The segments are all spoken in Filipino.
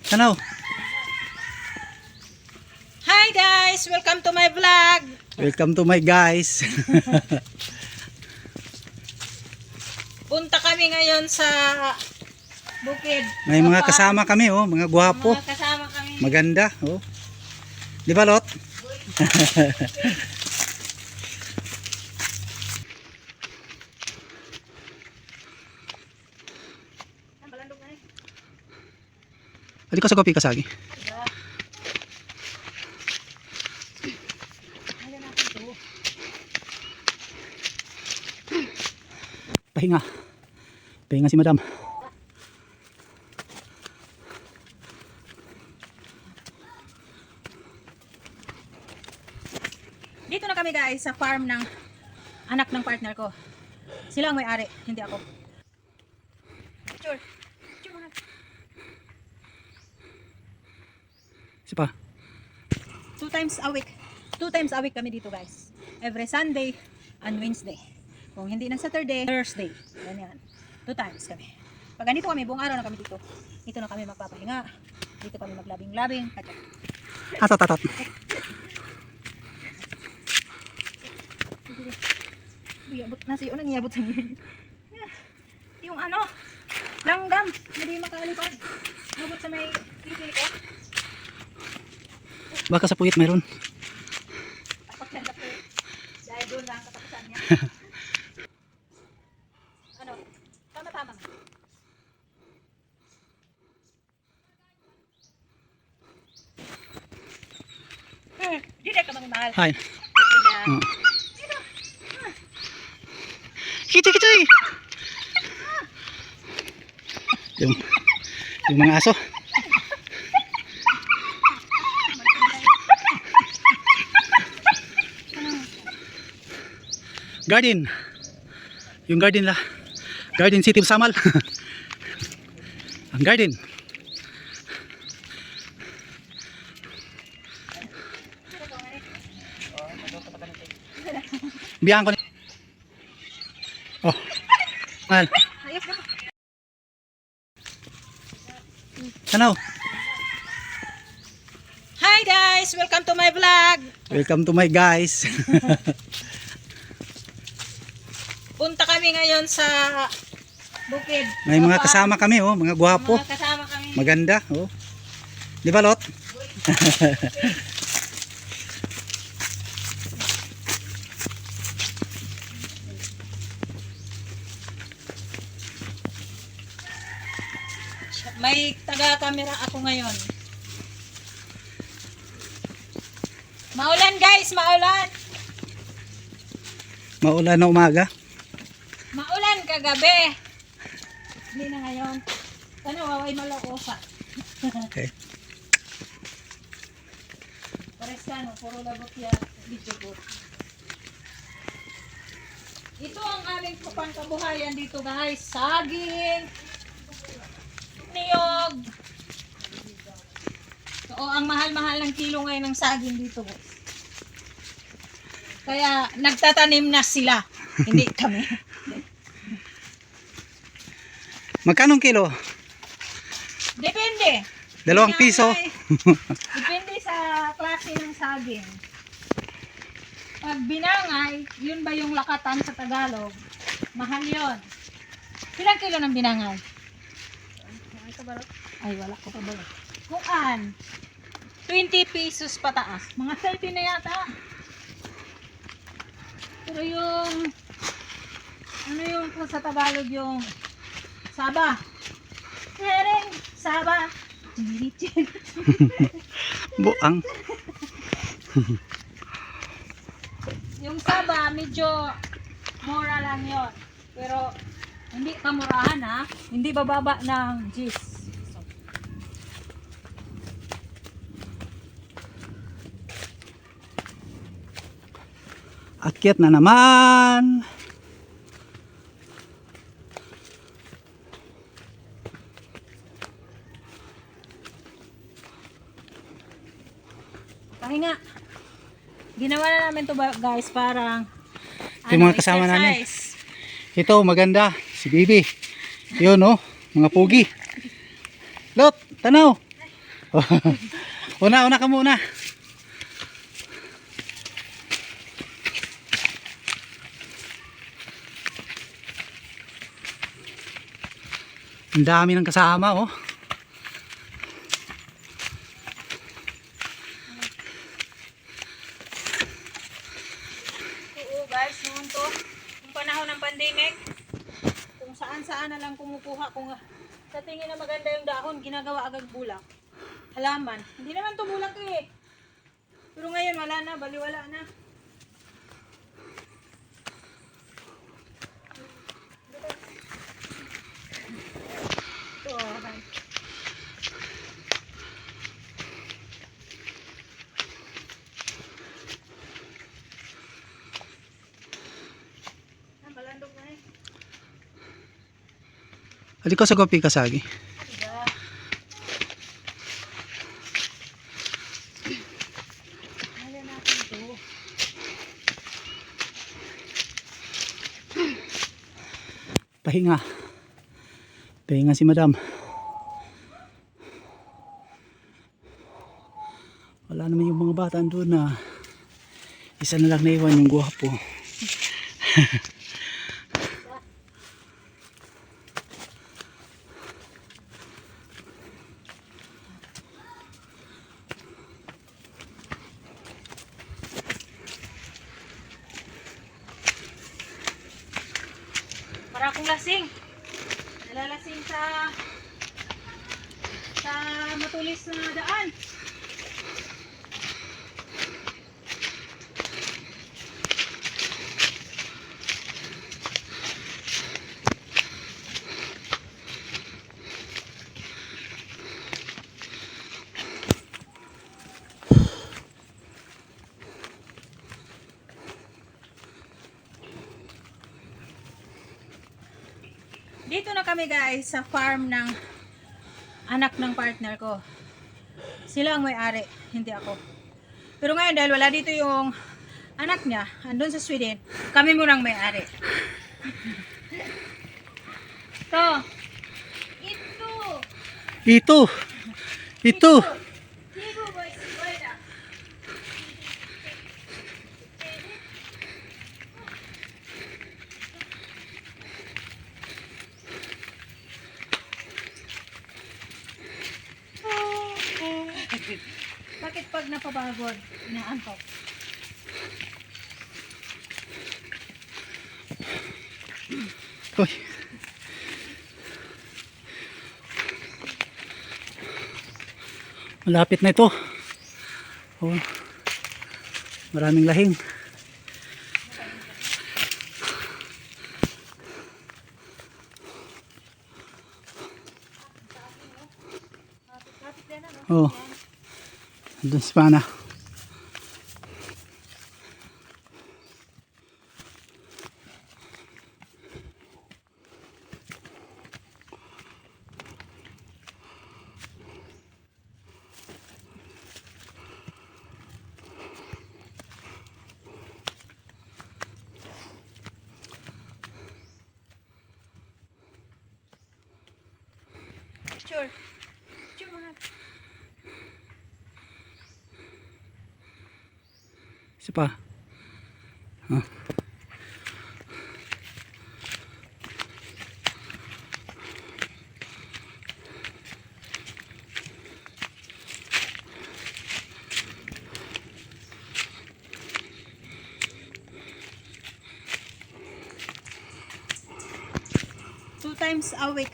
Tanaw. Hi guys! Welcome to my vlog! Welcome to my guys. Punta kami ngayon sa bukid. May mga kasama kami, oh, mga gwapo. Mga kasama kami. Maganda, oh. Di ba, Lot? Ali ka sa kopi kasagi. Pahinga. Pahinga si madam. Dito na kami guys sa farm ng anak ng partner ko. Sila ang may-ari, hindi ako. Sure. Sure mga. Isa pa. 2 times a week. 2 times a week kami dito guys. Every Sunday and Wednesday. Kung hindi na Saturday, Thursday. Ganyan. 2 times kami. Pag ganito kami, buong araw na kami dito. Dito na kami magpapahinga. Dito kami maglabing-labing. Atot, atot. Iabot na siyo nang iabot sa inyo. Yung ano, langgam, hindi makalipad. Iabot sa may pipili ko. Baka sa puyit mayroon. Tapos po. Dahil doon lang katapusan niya. Ano, tama-tama. Di ka bang mahal? Hi. Oh. Kita kita. Yung mga aso. Garden. Yung garden la. Garden City of Samal. Ang garden. Biyahan ko ni. Oh. Mahal. Tanaw. Hi guys! Welcome to my vlog! Welcome to my guys. Punta kami ngayon sa bukid. May mga kasama kami, oh, mga gwapo. Mga kasama kami. Maganda, oh. Di ba, Lot? May taga-camera ako ngayon. Maulan guys, maulan. Maulan na umaga. Maulan kagabi. Hindi na ngayon. Ano, waway maloko pa. Okay. Pares ka, no? Puro labot yan. Video ko. Ito ang aming pangkabuhayan dito guys. Saging. Niyog. Oo, ang mahal-mahal ng kilo ngayon ng saging dito guys. Kaya nagtatanim na sila. Hindi kami. Magkano kilo? Depende. 2 piso. Depende sa klase ng saging. Pag binangay, yun ba yung lakatan sa Tagalog? Mahal yun. Ilang kilo ng binangay? Ay, wala ko pa ba. Kuan? 20 pesos pataas. Mga 30 na yata. Pero yung ano yung sa Tagalog yung saba. Hereng, saba. Buang. Yung saba, medyo mura lang yon. Pero hindi kamurahan ha. Hindi bababa ng G's. Akyat na naman. Pahinga. Ginawa na namin to guys parang Yung mga kasama namin. Ito maganda, si Bibi. Yun oh, mga pugi. Lot, tanaw. Una ka muna. Ang dami ng kasama, oh. Oo guys, noon to, yung panahon ng pandemic, kung saan-saan na lang kumukuha, kung sa tingin na maganda yung dahon, ginagawa agad bulak. Halaman. Hindi naman to bulak eh. Pero ngayon wala na, baliwala na. Ito, okay. Balandog na eh. Adi ko sa kopi kasagi. Diba? Wala natin ito. Pahinga. Pahinga si madam. Wala naman yung mga bata doon na isa na lang naiwan yung gwapo. Para akong lasing. Nalalasing sa matulis na daan. Dito na kami guys sa farm ng anak ng partner ko. Sila ang may-ari, hindi ako. Pero ngayon dahil wala dito yung anak niya, andun sa Sweden, kami munang may-ari. To. Ito. Ito. Tigo boys, buena. Bakit pag napabagod, inaantok? Hoy. Malapit na ito. Oh. Maraming lahing. Kapit din ano? Oh. Doon sa pana. Sure. Sure mga. Isa pa. Oh. Two times a week.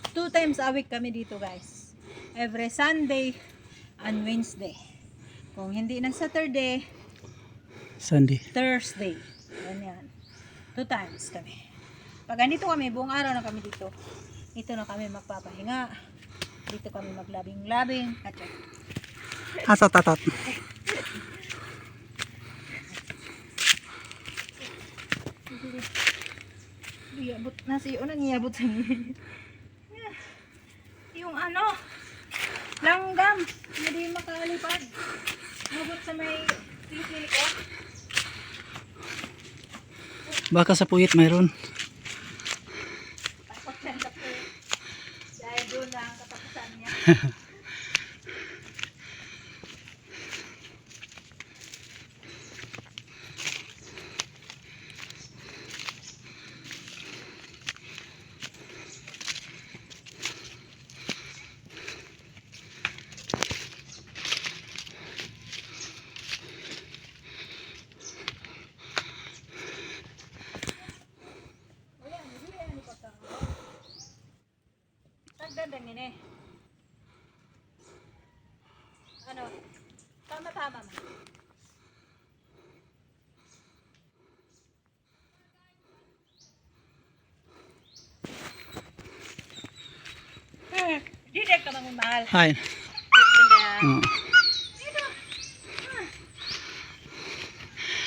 2 times a week kami dito guys. Every Sunday and Wednesday. Kung hindi na Saturday, Sunday. Thursday. Ganyan. 2 times kami. Pag ganito kami, buong araw na kami dito. Dito na kami magpapahinga. Dito kami maglabing-labing. Atat, atat. Iabot na siyo nang iabot sa inyo. Yung ano, langgam, hindi makalipad. Mabot sa may pili ko. Baka sa puyit mayroon. Takot yan sa po. Dahil doon na ang katapusan niya. Magandang yun eh. Ano? Tama-tama mo. Di dek ka bangun mahal. Ay. Tingnan. Oh.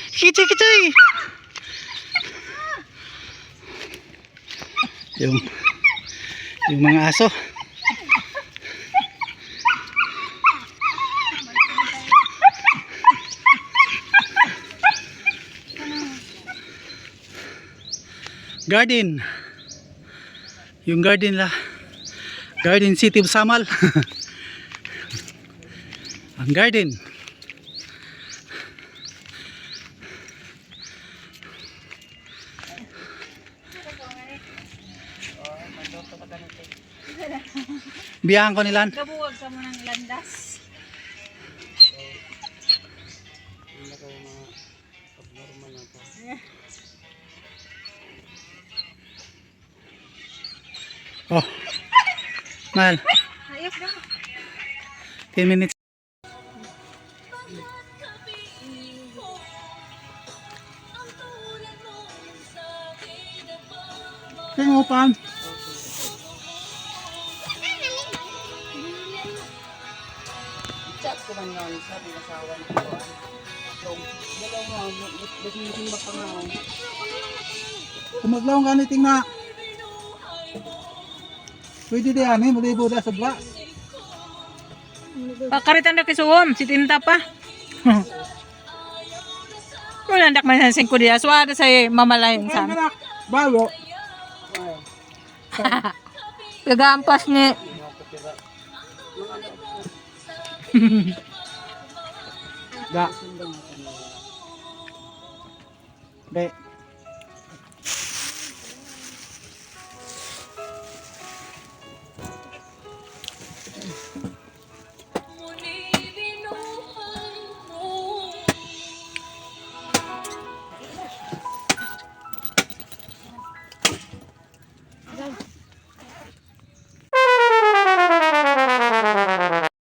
Kichoy, kichoy. Yung mga aso. Garden. Yung garden la. Garden City of Samal. Ang garden. Biyahan ko nilan. Gabuwag ka mo ng landas. Oh. Mahal. Ayos na. 10 minutes. Tingnan pan. Chat ko man yun sa asawa ng kuwan. So, dalawa mo, basing ba pa nga. Kumaglaw nga ni tingna. Pwede di ani, malibo da sa bla. Pakaritan na kisuom, si Tinta pa. Wala ndak man sa 5 dias, wala sa mamalayan sa. Bago. Gagampas ni. Da. Be,